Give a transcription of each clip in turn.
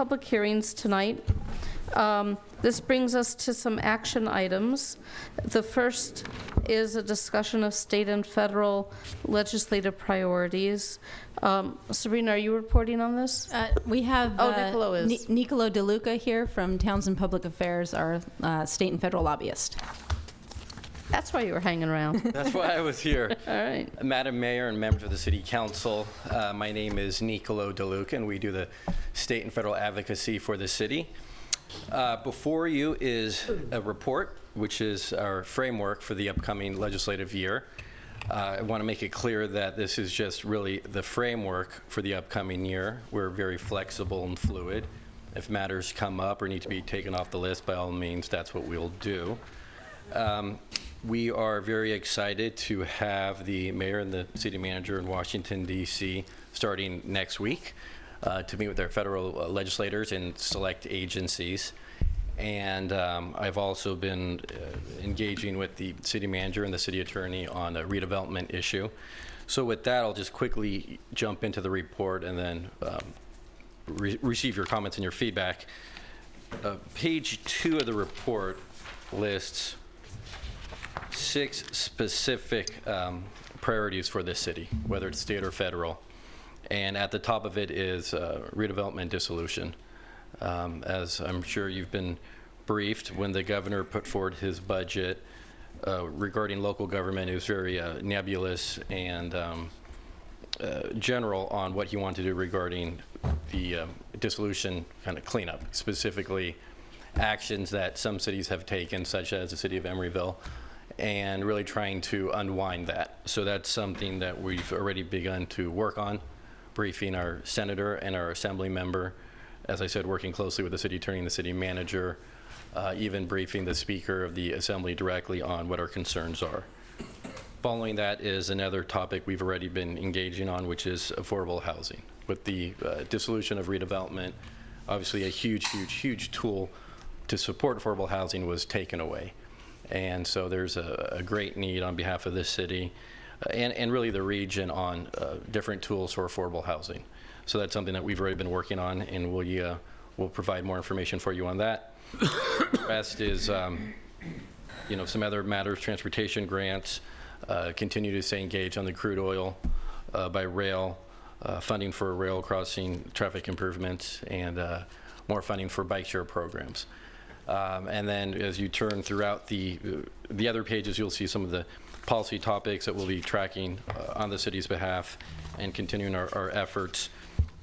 public hearings tonight. This brings us to some action items. The first is a discussion of state and federal legislative priorities. Sabrina, are you reporting on this? We have Nicolo is. Nicolo DeLuca here from Townseend Public Affairs, our state and federal lobbyist. That's why you were hanging around. That's why I was here. All right. Madam Mayor and members of the City Council, my name is Nicolo DeLuca, and we do the state and federal advocacy for the city. Before you is a report, which is our framework for the upcoming legislative year. I want to make it clear that this is just really the framework for the upcoming year. We're very flexible and fluid. If matters come up or need to be taken off the list, by all means, that's what we'll do. We are very excited to have the mayor and the city manager in Washington, D.C. starting next week to meet with our federal legislators and select agencies. And I've also been engaging with the city manager and the city attorney on a redevelopment issue. So with that, I'll just quickly jump into the report and then receive your comments and your feedback. Page 2 of the report lists 6 specific priorities for this city, whether it's state or federal. And at the top of it is redevelopment dissolution. As I'm sure you've been briefed, when the governor put forward his budget regarding local government, it was very nebulous and general on what he wanted to do regarding the dissolution kind of cleanup, specifically actions that some cities have taken, such as the city of Emeryville, and really trying to unwind that. So that's something that we've already begun to work on, briefing our senator and our assembly member, as I said, working closely with the city attorney and the city manager, even briefing the speaker of the assembly directly on what our concerns are. Following that is another topic we've already been engaging on, which is affordable housing. With the dissolution of redevelopment, obviously a huge tool to support affordable housing was taken away. And so there's a great need on behalf of this city and really the region on different tools for affordable housing. So that's something that we've already been working on, and we'll provide more information for you on that. The rest is some other matters, transportation grants, continue to stay engaged on the crude oil by rail, funding for rail crossing traffic improvements, and more funding for bike share programs. And then as you turn throughout the other pages, you'll see some of the policy topics that we'll be tracking on the city's behalf and continuing our efforts.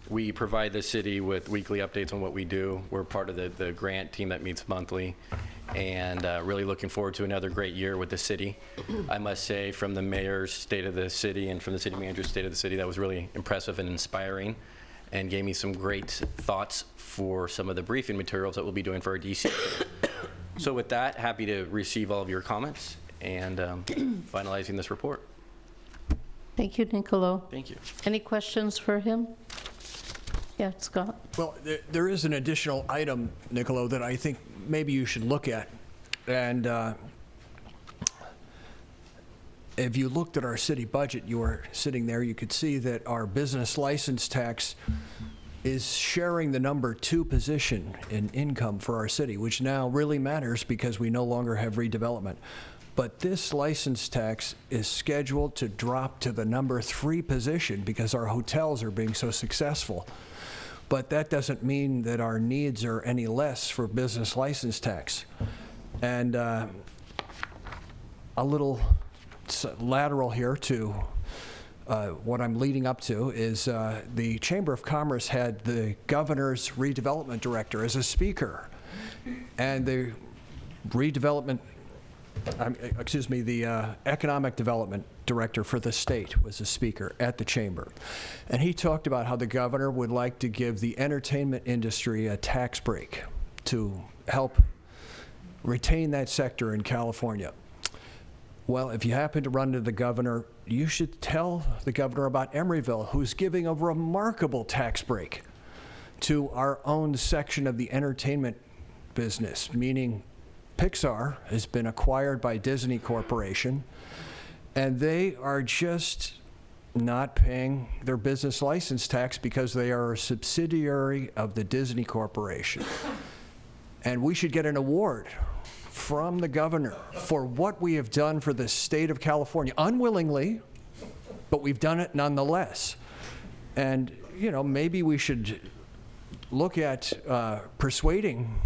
We provide the city with weekly updates on what we do. We're part of the grant team that meets monthly, and really looking forward to another great year with the city. I must say, from the mayor's state of the city and from the city manager's state of the city, that was really impressive and inspiring, and gave me some great thoughts for some of the briefing materials that we'll be doing for our DC. So with that, happy to receive all of your comments and finalizing this report. Thank you, Nicolo. Thank you. Any questions for him? Yeah, Scott. Well, there is an additional item, Nicolo, that I think maybe you should look at. And if you looked at our city budget, you were sitting there, you could see that our business license tax is sharing the number 2 position in income for our city, which now really matters because we no longer have redevelopment. But this license tax is scheduled to drop to the number 3 position because our hotels are being so successful. But that doesn't mean that our needs are any less for business license tax. And a little lateral here to what I'm leading up to is the Chamber of Commerce had the governor's redevelopment director as a speaker. And the the economic development director for the state was a speaker at the chamber. And he talked about how the governor would like to give the entertainment industry a tax break to help retain that sector in California. Well, if you happen to run into the governor, you should tell the governor about Emeryville, who's giving a remarkable tax break to our own section of the entertainment business, meaning Pixar has been acquired by Disney Corporation, and they are just not paying their business license tax because they are a subsidiary of the Disney Corporation. And we should get an award from the governor for what we have done for the state of California, unwillingly, but we've done it nonetheless. And, you know, maybe we should look at persuading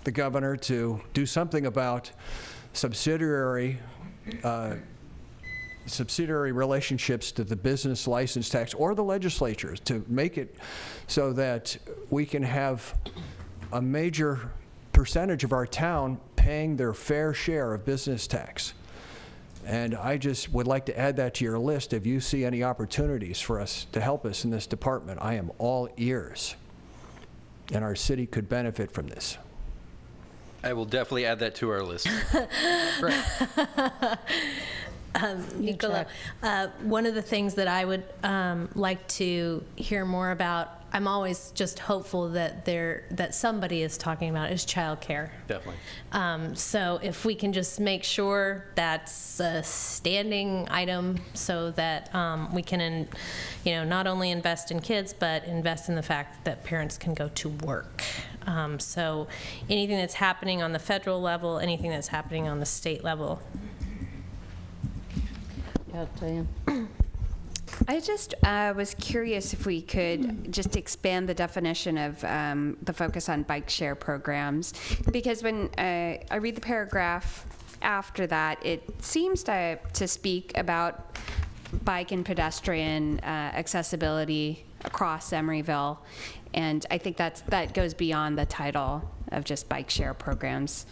the governor to do something about subsidiary relationships to the business license tax, or the legislature, to make it so that we can have a major percentage of our town paying their fair share of business tax. And I just would like to add that to your list. If you see any opportunities for us to help us in this department, I am all ears. And our city could benefit from this. I will definitely add that to our list. Great. Nicola, one of the things that I would like to hear more about, I'm always just hopeful that somebody is talking about, is childcare. Definitely. So if we can just make sure that's a standing item, so that we can, not only invest in kids, but invest in the fact that parents can go to work. So anything that's happening on the federal level, anything that's happening on the state level. Diane. I just was curious if we could just expand the definition of the focus on bike share programs, because when I read the paragraph after that, it seems to speak about bike and pedestrian accessibility across Emeryville, and I think that goes beyond the title of just bike share programs.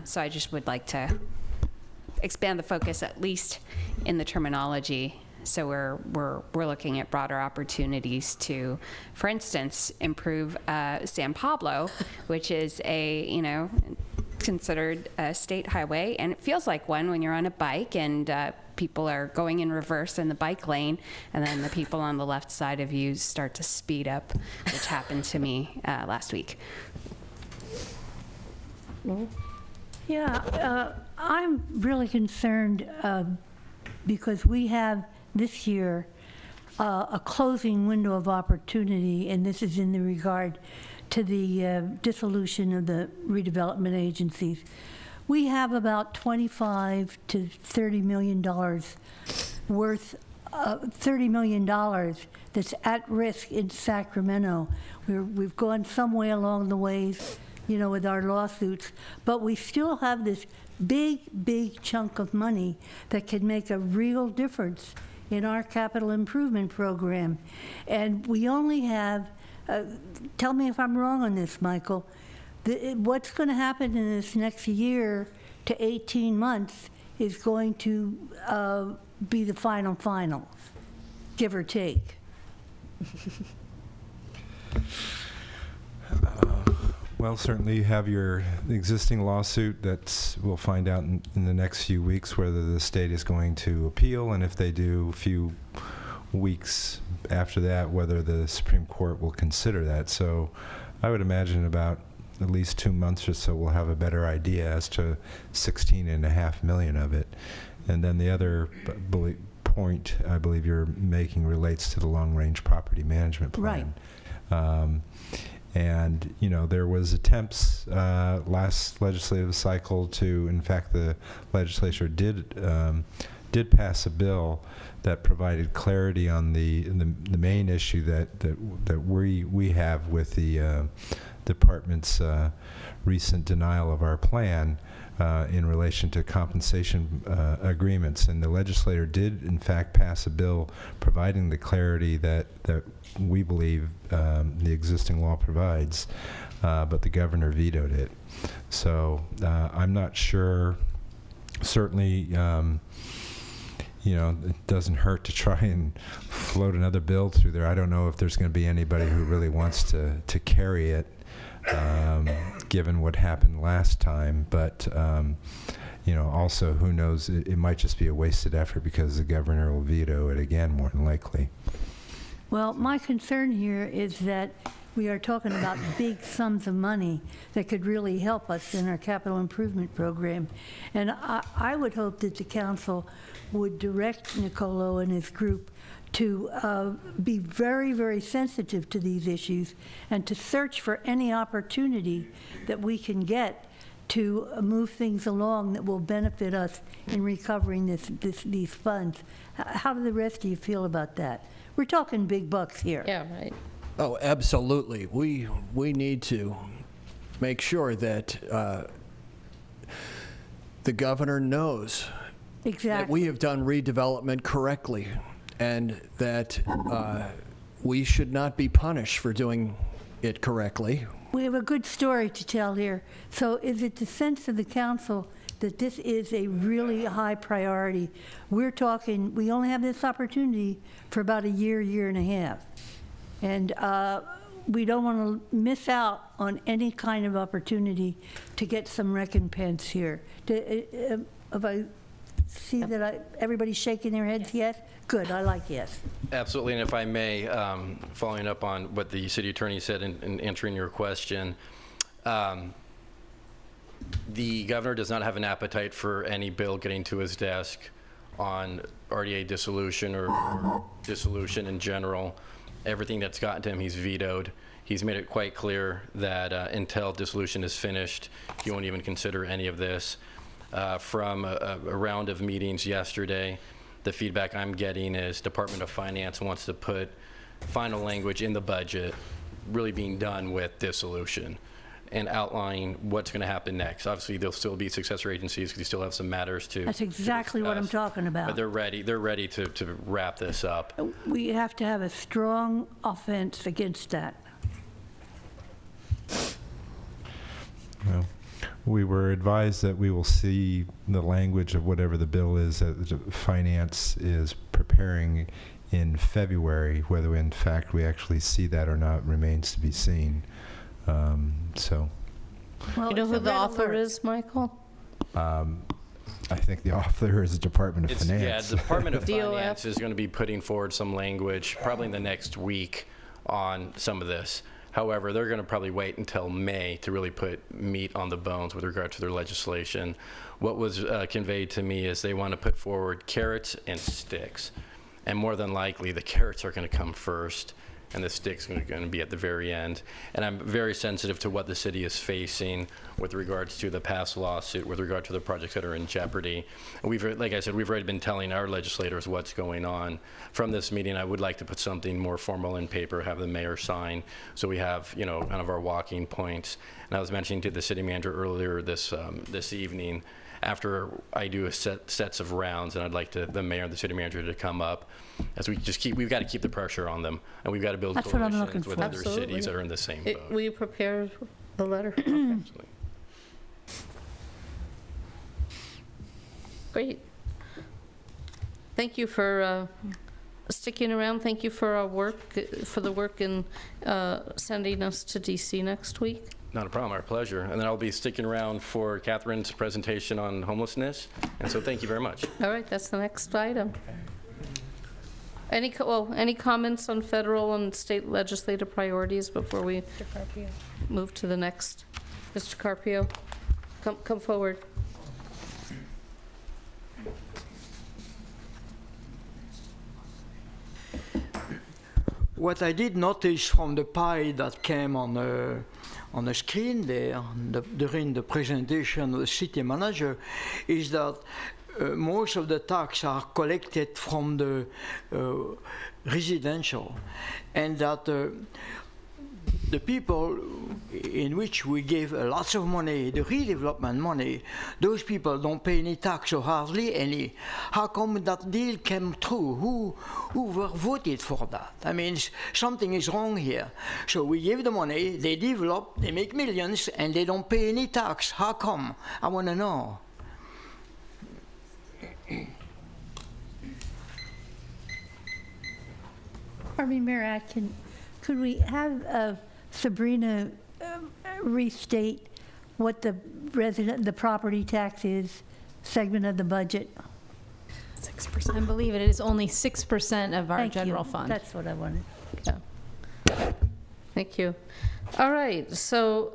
So I just would like to expand the focus, at least in the terminology. So we're looking at broader opportunities to, for instance, improve San Pablo, which is considered a state highway, and it feels like one when you're on a bike and people are going in reverse in the bike lane, and then the people on the left side of you start to speed up, which happened to me last week. Yeah, I'm really concerned because we have this year a closing window of opportunity, and this is in the regard to the dissolution of the redevelopment agencies. We have about $25 to $30 million worth, $30 million that's at risk in Sacramento. We've gone some way along the ways, with our lawsuits, but we still have this big chunk of money that can make a real difference in our capital improvement program. And we only have, tell me if I'm wrong on this, Michael, what's going to happen in this next year to 18 months is going to be the final, give or take. Well, certainly you have your existing lawsuit that we'll find out in the next few weeks whether the state is going to appeal, and if they do, a few weeks after that, whether the Supreme Court will consider that. So I would imagine about at least 2 months or so we'll have a better idea as to $16.5 million of it. And then the other point I believe you're making relates to the long-range property management plan. Right. And, there was attempts last legislative cycle to, in fact, the legislature did pass a bill that provided clarity on the main issue that we have with the department's recent denial of our plan in relation to compensation agreements. And the legislator did, in fact, pass a bill providing the clarity that we believe the existing law provides, but the governor vetoed it. So I'm not sure. Certainly, it doesn't hurt to try and float another bill through there. I don't know if there's going to be anybody who really wants to carry it, given what happened last time. But also, who knows? It might just be a wasted effort because the governor will veto it again, more than likely. Well, my concern here is that we are talking about big sums of money that could really help us in our capital improvement program. And I would hope that the council would direct Nicolo and his group to be very, very sensitive to these issues and to search for any opportunity that we can get to move things along that will benefit us in recovering these funds. How do the rest of you feel about that? We're talking big bucks here. Yeah, right. Oh, absolutely. We need to make sure that the governor knows Exactly. that we have done redevelopment correctly and that we should not be punished for doing it correctly. We have a good story to tell here. So is it the sense of the council that this is a really high priority? We're talking, we only have this opportunity for about a year and a half. And we don't want to miss out on any kind of opportunity to get some recompense here. If I see that everybody's shaking their heads yes? Good, I like yes. Absolutely, and if I may, following up on what the city attorney said in answering your question, the governor does not have an appetite for any bill getting to his desk on RDA dissolution or dissolution in general. Everything that's gotten to him, he's vetoed. He's made it quite clear that until dissolution is finished, he won't even consider any of this. From a round of meetings yesterday, the feedback I'm getting is Department of Finance wants to put final language in the budget really being done with dissolution and outlining what's going to happen next. Obviously, there'll still be successor agencies because you still have some matters to That's exactly what I'm talking about. But they're ready to wrap this up. We have to have a strong offense against that. Well, we were advised that we will see the language of whatever the bill is that the Finance is preparing in February. Whether in fact we actually see that or not remains to be seen. So. Well, You know it's who a the red author alert. is, Michael? I think the author is the Department of Finance. Yeah, the Department of DOF. Finance is going to be putting forward some language probably in the next week on some of this. However, they're going to probably wait until May to really put meat on the bones with regard to their legislation. What was conveyed to me is they want to put forward carrots and sticks. And more than likely, the carrots are going to come first, and the sticks are going to be at the very end. And I'm very sensitive to what the city is facing with regards to the past lawsuit, with regard to the projects that are in jeopardy. And we've, like I said, we've already been telling our legislators what's going on. From this meeting, I would like to put something more formal in paper, have the mayor sign, so we have, you know, kind of our walking points. And I was mentioning to the city manager earlier this evening, after I do sets of rounds, and I'd like the mayor and the city manager to come up, as we just we've got to keep the pressure on them, and we've got to build That's what I'm coalitions looking with for. other Absolutely. cities that are in the same boat. Will you prepare the letter? Absolutely. Great. Thank you for sticking around. Thank you for the work in sending us to DC next week. Not a problem, our pleasure. And then I'll be sticking around for Catherine's presentation on homelessness, and so thank you very much. All right, that's the next item. Any comments on federal and state legislative priorities before we move to the next? Mr. Carpio, come forward. What I did notice from the pie that came on the screen there during the presentation of the city manager is that most of the tax are collected from the residential, and that the people in which we give lots of money, the redevelopment money, those people don't pay any tax or hardly any. How come that deal came through? Who were voted for that? I mean, something is wrong here. So we give the money, they develop, they make millions, and they don't pay any tax. How come? I want to know. Mayor Atkin, could we have Sabrina restate what the property tax is, segment of the budget? 6%. I believe it is only 6% of our Thank general you. fund. That's what I wanted. Yeah. Thank you. All right, so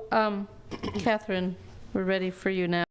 Catherine, we're ready for you now.